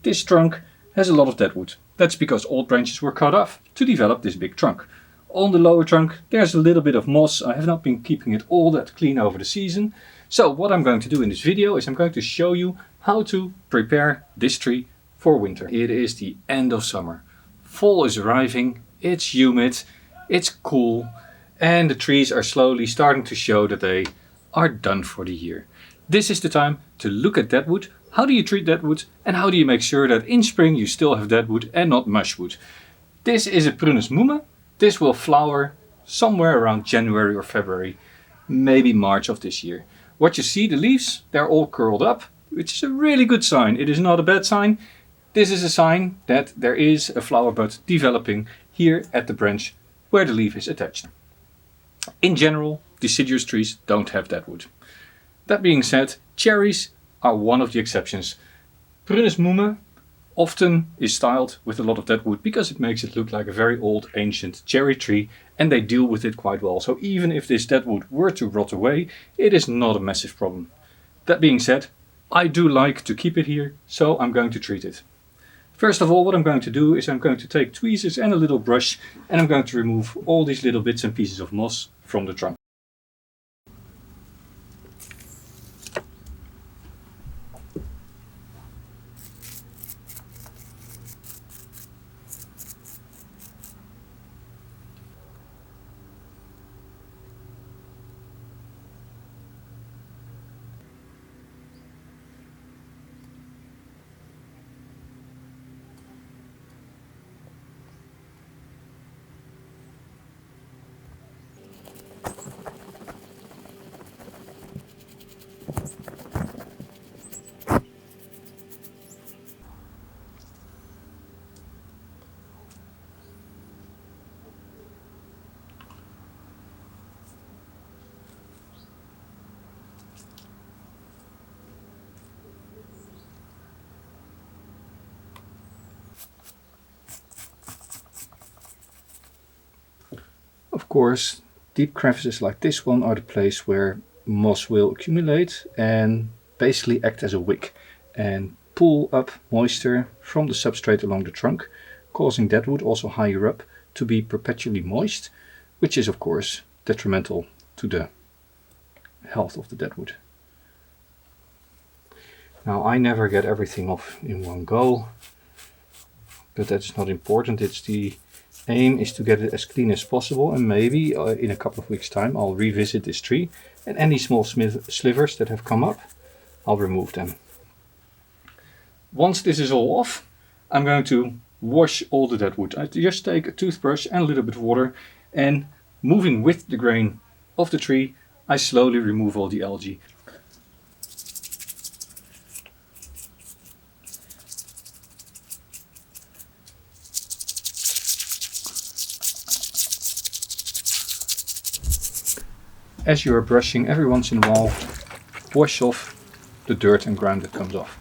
this trunk has a lot of deadwood. That's because old branches were cut off to develop this big trunk. On the lower trunk there's a little bit of moss. I have not been keeping it all that clean over the season. So what I'm going to do in this video is I'm going to show you how to prepare this tree for winter. It is the end of summer. Fall is arriving, it's humid, it's cool, and the trees are slowly starting to show that they are done for the year. This is the time to look at deadwood. How do you treat deadwood, and how do you make sure that in spring you still have deadwood and not mushwood? This is a Prunus mume. This will flower somewhere around January or February, maybe March of this year. What you see, the leaves, they're all curled up, which is a really good sign. It is not a bad sign. This is a sign that there is a flower bud developing here at the branch where the leaf is attached. In general, deciduous trees don't have deadwood. That being said, cherries are one of the exceptions. Prunus mume often is styled with a lot of deadwood because it makes it look like a very old ancient cherry tree, and they deal with it quite well. So even if this deadwood were to rot away, it is not a massive problem. That being said, I do like to keep it here, so I'm going to treat it. First of all, what I'm going to do is I'm going to take tweezers and a little brush, and I'm going to remove all these little bits and pieces of moss from the trunk. Of course, deep crevices like this one are the place where moss will accumulate and basically act as a wick and pull up moisture from the substrate along the trunk, causing deadwood also higher up to be perpetually moist, which is of course detrimental to the health of the deadwood. Now, I never get everything off in one go, but that's not important. It's the aim is to get it as clean as possible, and maybe in a couple of weeks time I'll revisit this tree, and any small slivers that have come up, I'll remove them. Once this is all off, I'm going to wash all the deadwood. I just take a toothbrush and a little bit of water, and moving with the grain of the tree, I slowly remove all the algae. As you are brushing, every once in a while, wash off the dirt and grime that comes off.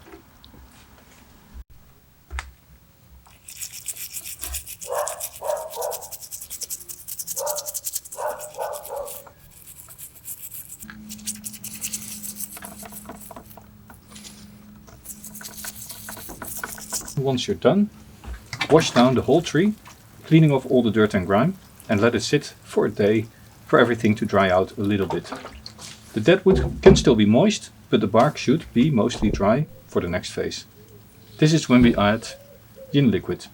Once you're done, wash down the whole tree, cleaning off all the dirt and grime, and let it sit for a day for everything to dry out a little bit. The deadwood can still be moist, but the bark should be mostly dry for the next phase. This is when we add yin liquid.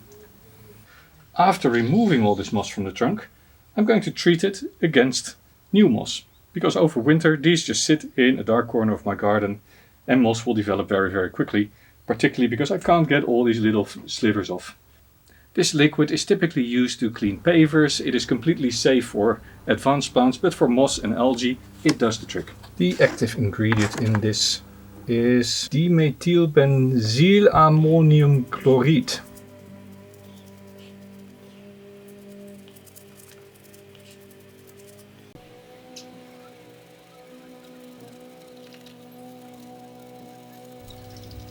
After removing all this moss from the trunk, I'm going to treat it against new moss, because over winter these just sit in a dark corner of my garden and moss will develop very quickly, particularly because I can't get all these little slivers off. This liquid is typically used to clean pavers. It is completely safe for advanced plants, but for moss and algae it does the trick. The active ingredient in this is dimethylbenzylammonium chloride.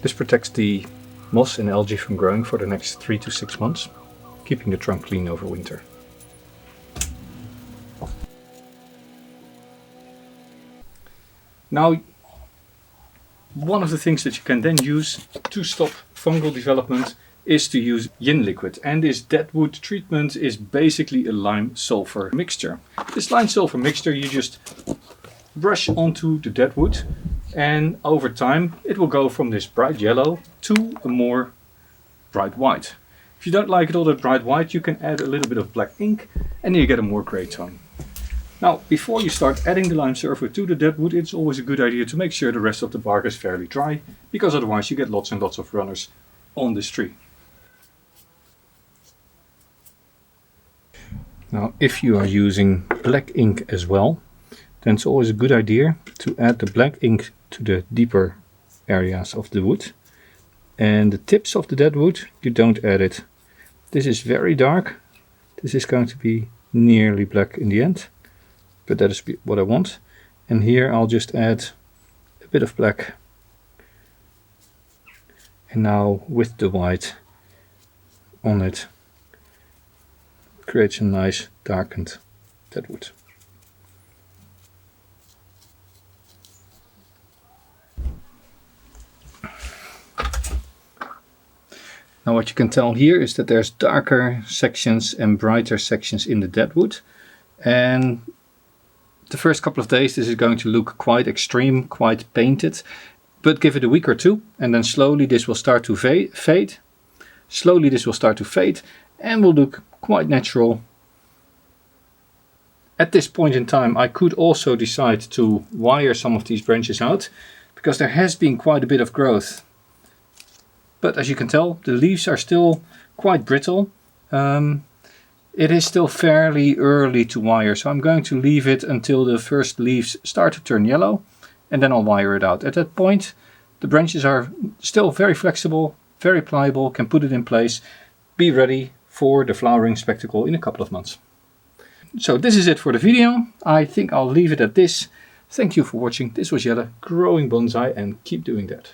This protects the moss and algae from growing for the next 3 to 6 months, keeping the trunk clean over winter. Now, one of the things that you can then use to stop fungal development is to use yin liquid, and this Deadwood treatment is basically a lime sulfur mixture. This lime sulfur mixture you just brush onto the Deadwood, and over time it will go from this bright yellow to a more bright white. If you don't like it all that bright white, you can add a little bit of black ink and you get a more grey tone. Now, before you start adding the lime sulfur to the Deadwood, it's always a good idea to make sure the rest of the bark is fairly dry, because otherwise you get lots and lots of runners on this tree. Now, if you are using black ink as well, then it's always a good idea to add the black ink to the deeper areas of the wood. And the tips of the Deadwood, you don't add it. This is very dark. This is going to be nearly black in the end, but that is what I want. And here I'll just add a bit of black. And now with the white on it, creates a nice darkened Deadwood. Now what you can tell here is that there's darker sections and brighter sections in the Deadwood, and the first couple of days this is going to look quite extreme, quite painted, but give it a week or two and then slowly this will start to fade. Slowly this will start to fade and will look quite natural. At this point in time I could also decide to wire some of these branches out, because there has been quite a bit of growth. But as you can tell, the leaves are still quite brittle. It is still fairly early to wire, so I'm going to leave it until the first leaves start to turn yellow, and then I'll wire it out. At that point, the branches are still very flexible, very pliable, can put it in place, be ready for the flowering spectacle in a couple of months. So this is it for the video. I think I'll leave it at this. Thank you for watching. This was Jelle, growing bonsai, and keep doing that.